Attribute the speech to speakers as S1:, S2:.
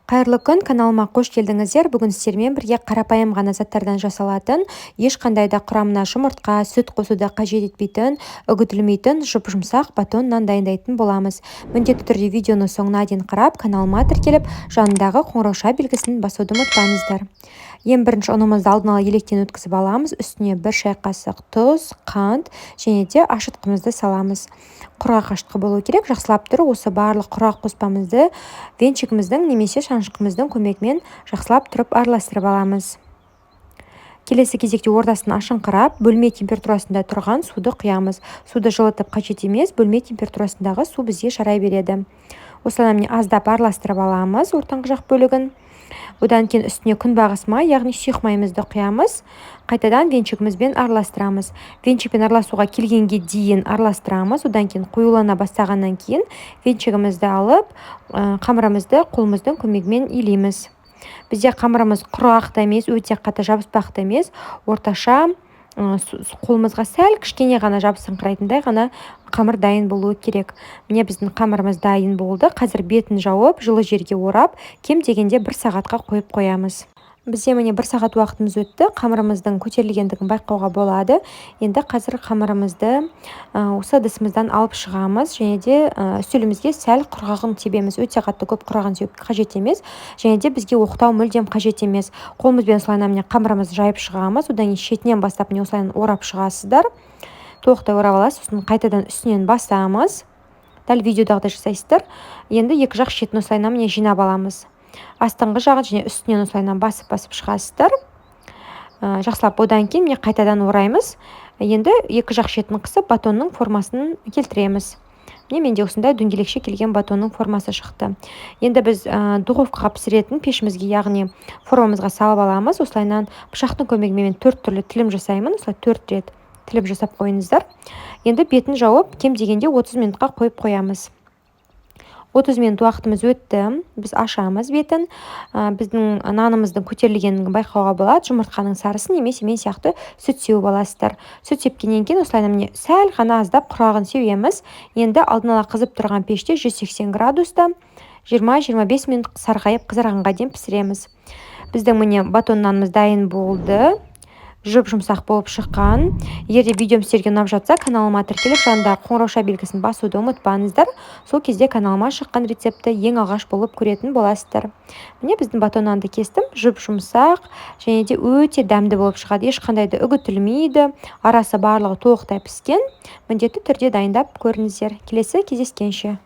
S1: Қайырлы күн, каналыма қош келдіңіздер. Бүгін сіздермен бірге қарапайым ғана заттардан жасалатын, ешқандай да құрамына жұмыртқа, сүт қосуды қажет етпейтін, үгітілмейтін жұп-жұмсақ батон нан дайындайтын боламыз. Міндетті түрде видеоны соңына дейін қарап, каналыма тіркеліп, жанындағы қоңырауша белгісін басуды ұмытпаңыздар. Ең бірінші ұнымызды алдын ала електен өткізіп аламыз. Үстіне 1 шай қасық тұз, қант және де ашытқымызды саламыз. Құрғақ ашытқы болу керек. Жақсылап тұрып, осы барлық құрғақ қоспамызды венчигіміздің немесе шанышқымыздың көмегімен жақсылап тұрып араластырып аламыз. Келесі кезекте ортасын ашыңқырап, бөлме температурасында тұрған суды құямыз. Суды жылытып қажет емес, бөлме температурасындағы су бізге жарай береді. Осылайша міне аздап араластырып аламыз ортаңғы жақ бөлігін. Одан кейін үстіне күнбағыс май, яғни сұйық майымызды құямыз. Қайтадан венчигімізбен араластырамыз. Венчигпен араласуға келгенге дейін араластырамыз. Одан кейін қоюлана бастағаннан кейін венчигімізді алып, қамырымызды қолымыздың көмегімен илейміз. Бізде қамырымыз құрғақ та емес, өте қатты жабыспақ та емес, орташа қолымызға сәл кішкене ғана жабысыңқырайтындай ғана қамыр дайын болуы керек. Міне біздің қамырымыз дайын болды. Қазір бетін жауып, жылы жерге орап, кем дегенде 1 сағатқа қойып қоямыз. Бізде міне 1 сағат уақытымыз өтті. Қамырымыздың көтерілгендігін байқауға болады. Енді қазір қамырымызды осы ыдысымыздан алып шығамыз және де үстелімізге сәл құрғағын себеміз. Өте қатты көп құрғаған себу қажет емес және де бізге оқтау мүлдем қажет емес. Қолымызбен осылайша міне қамырымызды жайып шығамыз. Одан кейін шетінен бастап міне осылайша орап шығасыздар. Толықтай орап аласыз. Сосын қайтадан үстінен басамыз. Дәл видеодағыдай жасайсыздар. Енді екі жақ шетін осылайша міне жинап аламыз. Астыңғы жағын және үстінен осылайша басып шығасыздар. Жақсылап одан кейін міне қайтадан ораймыз. Енді екі жақ шетін қысып батонның формасын келтіреміз. Міне менде осындай дөңгелекше келген батонның формасы шықты. Енді біз духовкаға пісіретін пешімізге, яғни формамызға салып аламыз. Осылайша пышақтың көмегімен 4 түрлі тілім жасаймын. Осылай 4 рет тіліп жасап қойыңыздар. Енді бетін жауып, кем дегенде 30 минутқа қойып қоямыз. 30 минут уақытымыз өтті. Біз ашамыз бетін. Біздің нанымыздың көтерілгенін байқауға болады. Жұмыртқаның сарысын немесе мен сияқты сүт сеуіп аласыздар. Сүт сепкеннен кейін осылайша міне сәл ғана аздап құрағын сеуеміз. Енді алдын ала қызып тұрған пеште 180 градуста 20-25 минут сарғайып қызарғанға дейін пісіреміз. Біздің міне батон нанымыз дайын болды. Жұп-жұмсақ болып шыққан. Егер де видеом сіздерге ұнап жатса, каналыма тіркеліп, жанында қоңырауша белгісін басуды ұмытпаңыздар. Сол кезде каналыма шыққан рецепті ең алғаш болып көретін боласыздар. Міне біздің батон нанды кестім. Жұп-жұмсақ және де өте дәмді болып шығады. Ешқандай да үгітілмейді. Арасы барлығы толықтай піскен. Міндетті түрде дайындап көріңіздер. Келесі кездескенше.